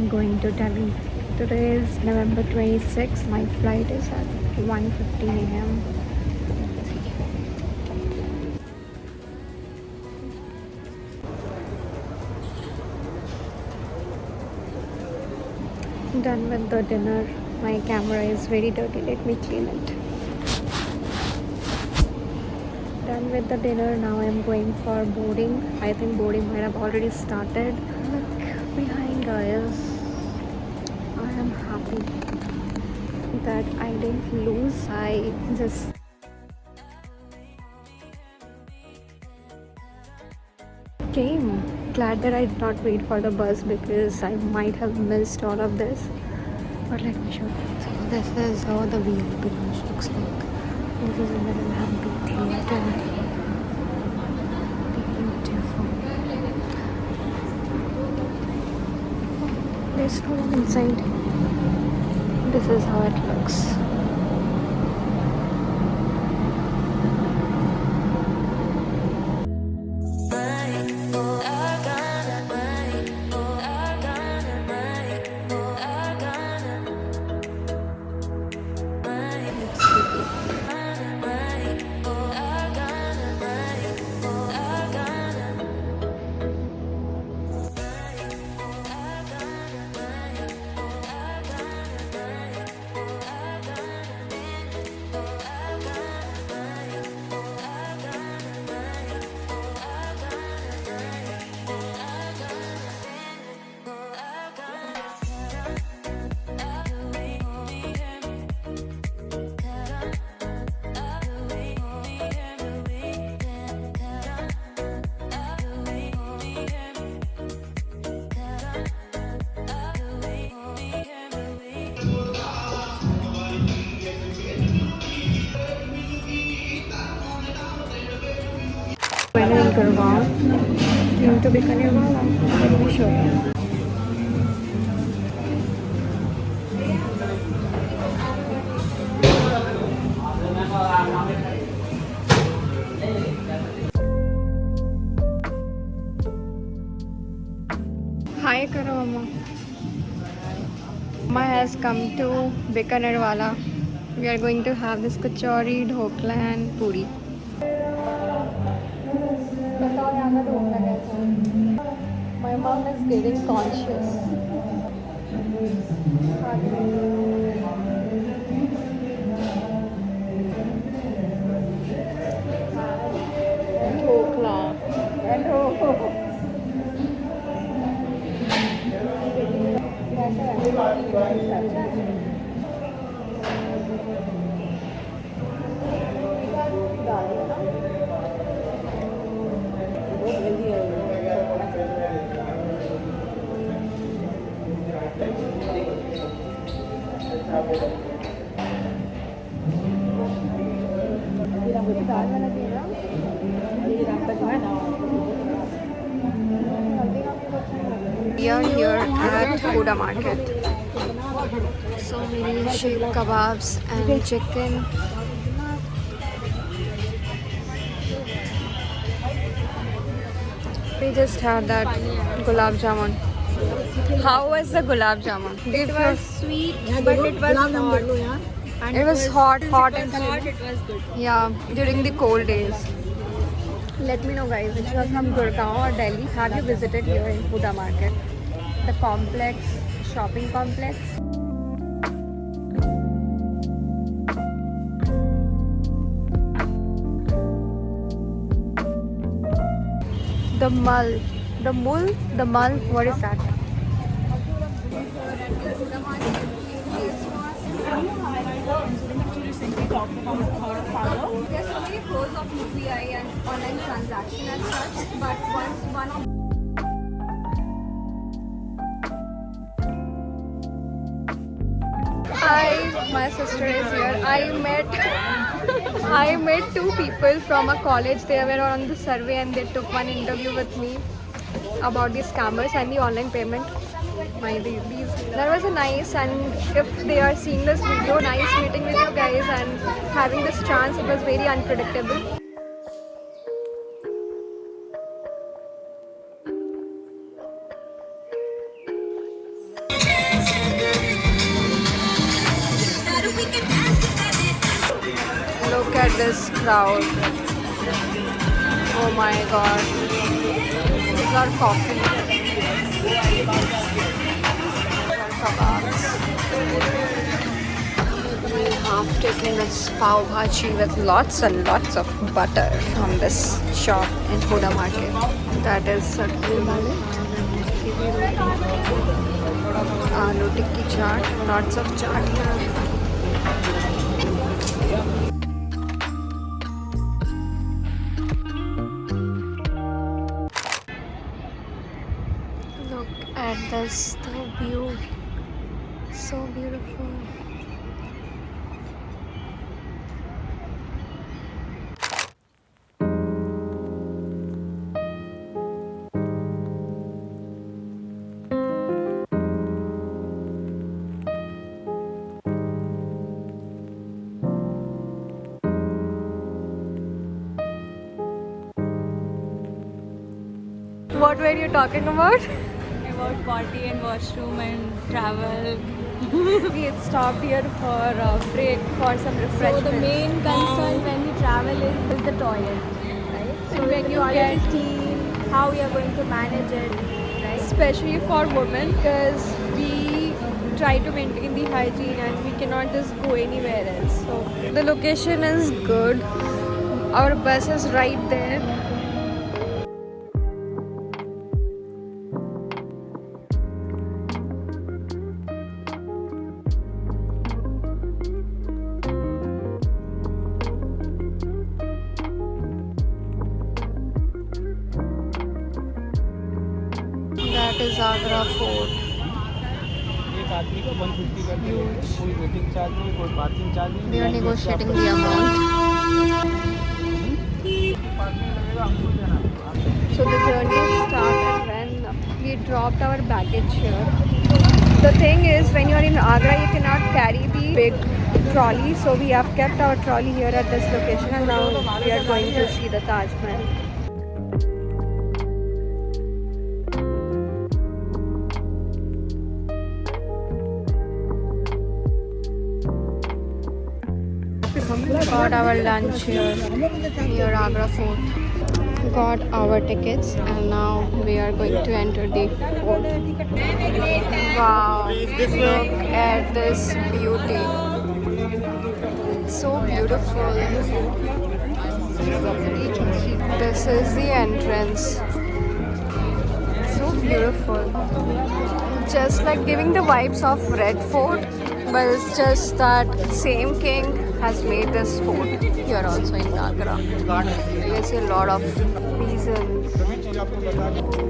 I'm going to Delhi. Today is November 26th. My flight is at 1:15 a.m. Done with the dinner. My camera is very dirty. Let me clean it. Done with the dinner. Now I'm going for boarding. I think boarding might have already started. Look behind, guys. I am happy that I didn't lose. I just came. Glad that I did not wait for the bus because I might have missed all of this. But let me show you. So this is how the VIP lounge looks like. This is a little amphitheater. Beautiful. There's no one inside. This is how it looks. When in Gurgaon, came to Bikanerwala. Let me show you. Hi, Karo Amma. Amma has come to Bikanerwala. We are going to have this kachori, dhokla and puri. My mom is getting conscious. Dhokla. We are here at Huda Market. So many sheep kebabs and chicken. We just had that gulab jamun. How was the gulab jamun? It was sweet, but it was hot. And It was hot since and it was hot, it was good. yeah, during the cold days. Let me know, guys, if you are from Gurgaon or Delhi, have you visited here in Huda Market? The complex, shopping complex. The mall, the mall, what is that? There's so many pros of UPI and online transaction as such, but once one of my sister is here. I met two people from a college. They were on the survey and they took one interview with me about the scammers and the online payment. That was a nice, and if they are seeing this video, nice meeting with you guys and having this chance. It was very unpredictable. this crowd. Oh my god. These are coffee. Kebabs. We have taken this pav bhaji with lots and lots of butter from this shop in Huda Market. That is sattu wale. Aloo tikki chaat. Lots of chaat here. Look at this, the view. So beautiful. What were you talking about? About party and washroom and travel. We had stopped here for a break for some So refreshment. the main concern when we travel is the toilet, right? So And when the you toilet get- is clean, how we are going to manage it, right? Especially for women, because we try to maintain the hygiene and we cannot just go anywhere else. So the location is good. Our bus is right there. That is Agra Fort. एक आदमी को 150 कर दिया, कोई waiting charge नहीं, कोई parking charge नहीं। They are negotiating the amount. Parking लगेगा हमको देना। So the journey started when we dropped our baggage here. The thing is, when you're in Agra, you cannot carry the big trolley. So we have kept our trolley here at this location, and now we are going to see the Taj Mahal. Got our lunch here near Agra Fort. Got our tickets and now we are going to enter the fort. Wow, look at this beauty. So beautiful. This is the entrance. So beautiful. Just like giving the vibes of Red Fort, but it's just that same king has made this fort here also in Agra. You see a lot of reasons.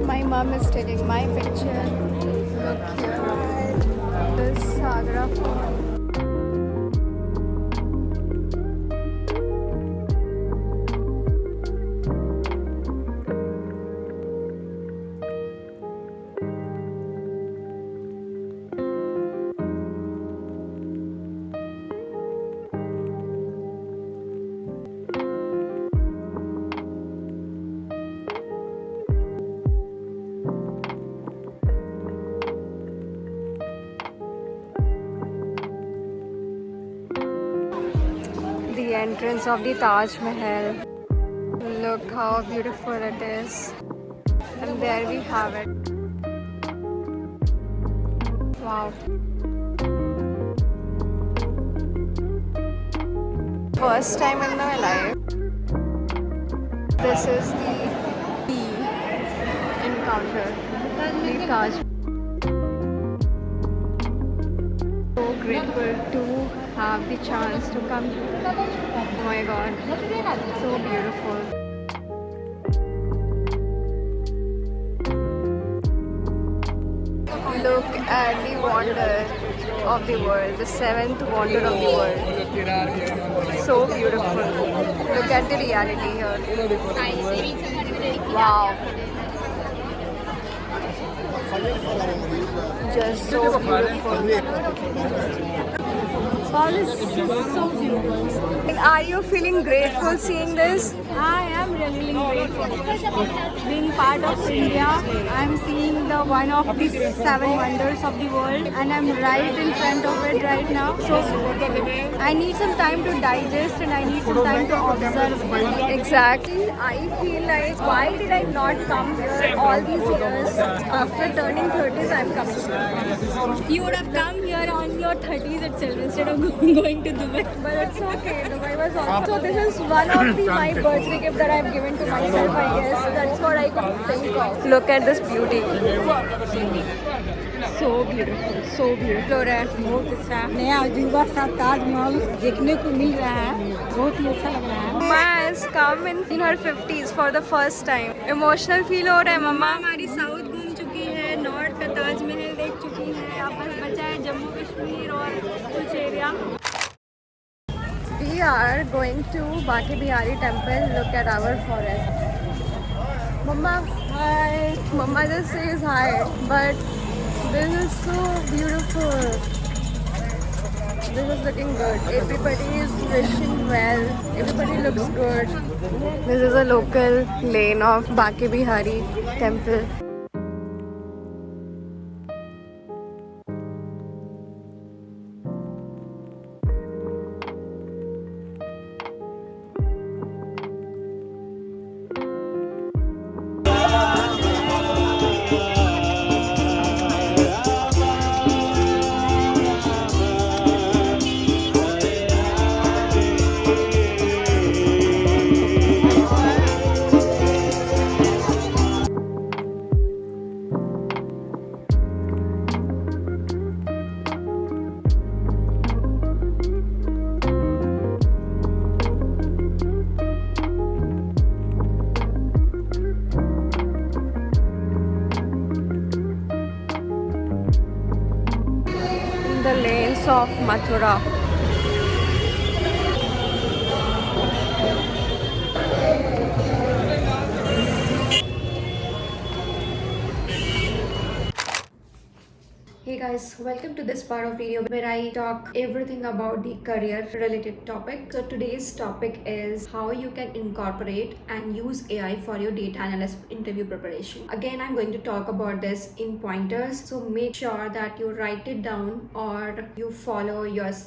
My mom is taking my picture. Look here. This Agra fort. The entrance of the Taj Mahal. Look how beautiful it is. And there we have it. Wow. First time in my life. This is the encounter. The Taj. So grateful to have the chance to come here. Oh my god, so beautiful. Look at the wonder of the world, the seventh wonder of the world. So beautiful. Look at the reality here. Wow. Just so beautiful. All is so beautiful. Are you feeling grateful seeing this? I am really grateful. being part of India. I'm seeing the one of the seven wonders of the world, and I'm right in front of it right now. So I need some time to digest, and I need some time to observe. Exactly. I feel like, why did I not come here all these years? After turning 30s, I'm coming here. You would have come here on your 30s itself instead of going to Dubai. But it's okay. Dubai was awesome. So this is one of my birthday gift that I've given to myself, I guess. That's what I could think of. Look at this beauty. So beautiful. So beautiful. बहुत अच्छा नया अजूबा सा ताजमहल देखने को मिल रहा है, बहुत ही अच्छा लग रहा है। Mama has come in her 50s for the first time. Emotional feel हो रहा है मम्मा। हमारी साउथ घूम चुकी है, नॉर्थ का ताजमहल देख चुकी है, अब बस बचा है जम्मू कश्मीर और कुछ area. We are going to Baki Bihari temple. Look at our forest. Mama, hi. Mama just says hi, but this is so beautiful. This is looking good. Everybody is wishing well. Everybody looks good. This is a local lane of Baki Bihari temple. The lanes of Mathura. Hey guys, welcome to this part of video where I talk everything about the career related topic. So today's topic is how you can incorporate and use AI for your data analyst interview preparation. Again, I'm going to talk about this in pointers, so make sure that you write it down or you follow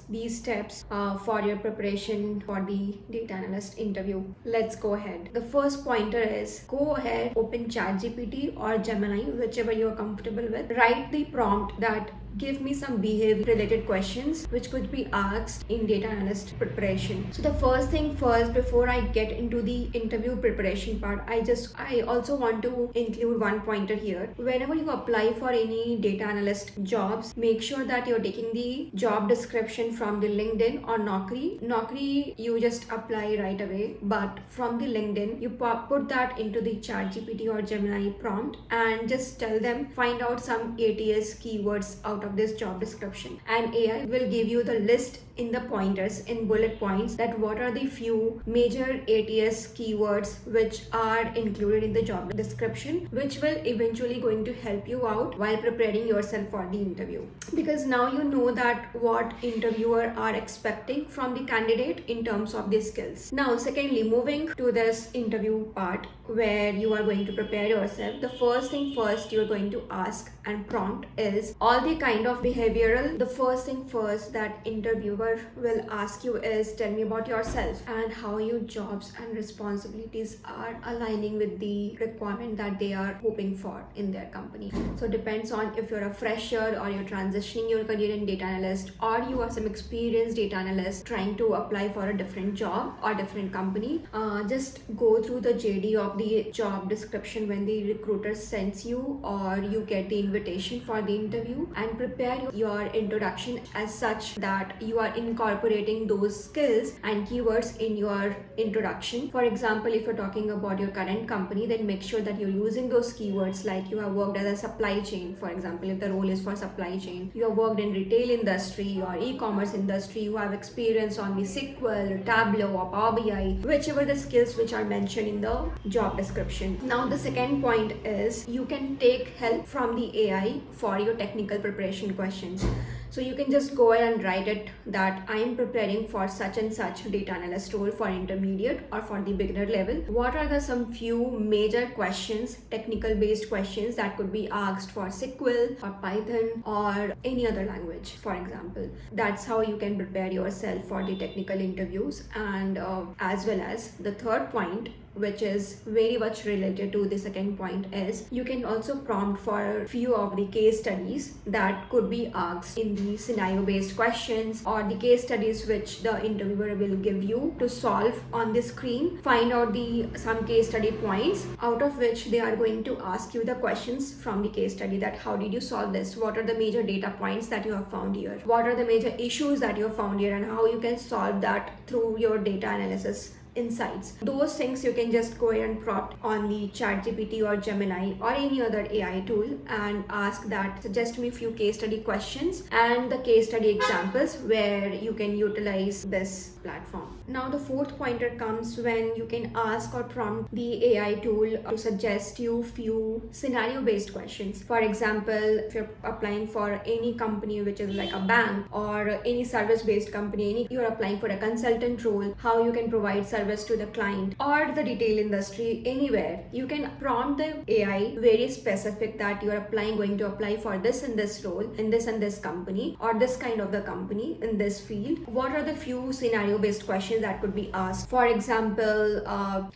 these steps for your preparation for the data analyst interview. Let's go ahead. The first pointer is go ahead, open ChatGPT or Gemini, whichever you're comfortable with. Write the prompt that give me some behavior related questions which could be asked in data analyst preparation. So the first thing first, before I get into the interview preparation part, I also want to include one pointer here. Whenever you apply for any data analyst jobs, make sure that you're taking the job description from the LinkedIn or Naukri. Naukri you just apply right away, but from the LinkedIn you put that into the ChatGPT or Gemini prompt and just tell them find out some ATS keywords out of this job description, and AI will give you the list in the pointers in bullet points that what are the few major ATS keywords which are included in the job description, which will eventually going to help you out while preparing yourself for the interview, because now you know that what interviewer are expecting from the candidate in terms of the skills. Now secondly, moving to this interview part where you are going to prepare yourself, the first thing first you're going to ask and prompt is all the kind of behavioral. The first thing first that interviewer will ask you is tell me about yourself and how your jobs and responsibilities are aligning with the requirement that they are hoping for in their company. So it depends on if you're a fresher or you're transitioning your career in data analyst, or you are some experienced data analyst trying to apply for a different job or different company. Just go through the JD of the job description when the recruiter sends you or you get the invitation for the interview, and prepare your introduction as such that you are incorporating those skills and keywords in your introduction. For example, if you're talking about your current company, then make sure that you're using those keywords like you have worked as a supply chain. For example, if the role is for supply chain, you have worked in retail industry or e-commerce industry, you have experience on the SQL, Tableau or Power BI, whichever the skills which are mentioned in the job description. Now the second point is you can take help from the AI for your technical preparation questions. So you can just go ahead and write it that I am preparing for such and such data analyst role for intermediate or for the beginner level. What are the some few major questions, technical based questions that could be asked for SQL or Python or any other language, for example. That's how you can prepare yourself for the technical interviews. And as well as the third point, which is very much related to the second point, is you can also prompt for few of the case studies that could be asked in the scenario based questions, or the case studies which the interviewer will give you to solve on the screen. Find out the some case study points out of which they are going to ask you the questions from the case study, that how did you solve this, what are the major data points that you have found here, what are the major issues that you have found here, and how you can solve that through your data analysis insights. Those things you can just go ahead and prompt on the ChatGPT or Gemini or any other AI tool and ask that suggest me few case study questions and the case study examples where you can utilize this platform. Now the fourth pointer comes when you can ask or prompt the AI tool to suggest you few scenario based questions. For example, if you're applying for any company which is like a bank or any service based company, you're applying for a consultant role, how you can provide service to the client, or the retail industry, anywhere, you can prompt the AI very specific that you are going to apply for this and this role in this and this company, or this kind of the company in this field. What are the few scenario based questions that could be asked? For example,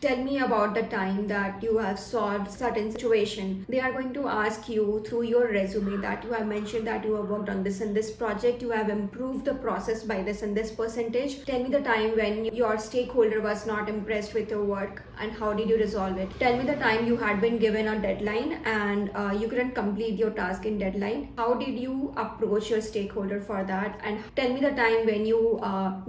tell me about the time that you have solved certain situation. They are going to ask you through your resume that you have mentioned that you have worked on this and this project, you have improved the process by this and this percentage. Tell me the time when your stakeholder was not impressed with your work and how did you resolve it. Tell me the time you had been given a deadline and you couldn't complete your task in deadline. How did you approach your stakeholder for that? And tell me the time when you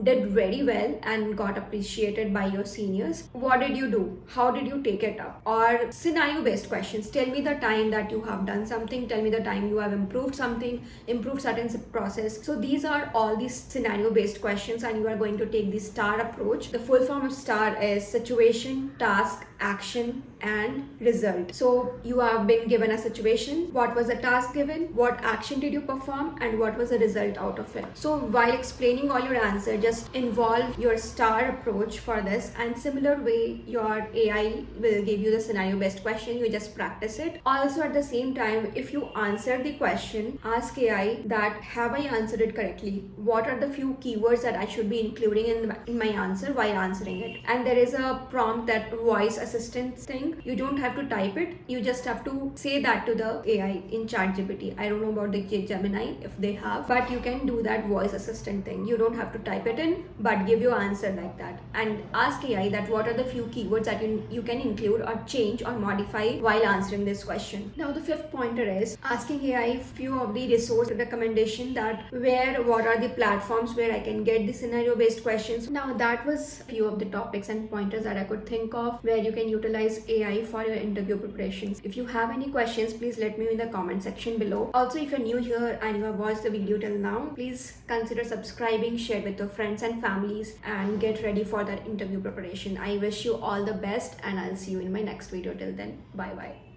did very well and got appreciated by your seniors. What did you do? How did you take it up? Or scenario based questions. Tell me the time that you have done something. Tell me the time you have improved something, improved certain process. So these are all these scenario based questions, and you are going to take the STAR approach. The full form of STAR is situation, task, action, and result. So you have been given a situation. What was the task given? What action did you perform? And what was the result out of it? So while explaining all your answer, just involve your STAR approach for this, and similar way your AI will give you the scenario based question. You just practice it. Also at the same time, if you answer the question, ask AI that have I answered it correctly? What are the few keywords that I should be including in my answer while answering it? And there is a prompt, that voice assistant thing. You don't have to type it, you just have to say that to the AI in ChatGPT. I don't know about the Gemini if they have, but you can do that voice assistant thing. You don't have to type it in, but give your answer like that, and ask AI that what are the few keywords that you can include or change or modify while answering this question. Now the fifth pointer is asking AI few of the resource recommendation, that what are the platforms where I can get the scenario based questions. Now that was few of the topics and pointers that I could think of where you can utilize AI for your interview preparations. If you have any questions, please let me know in the comment section below. Also, if you're new here and you have watched the video till now, please consider subscribing, share with your friends and families, and get ready for that interview preparation. I wish you all the best, and I'll see you in my next video. Till then, bye bye.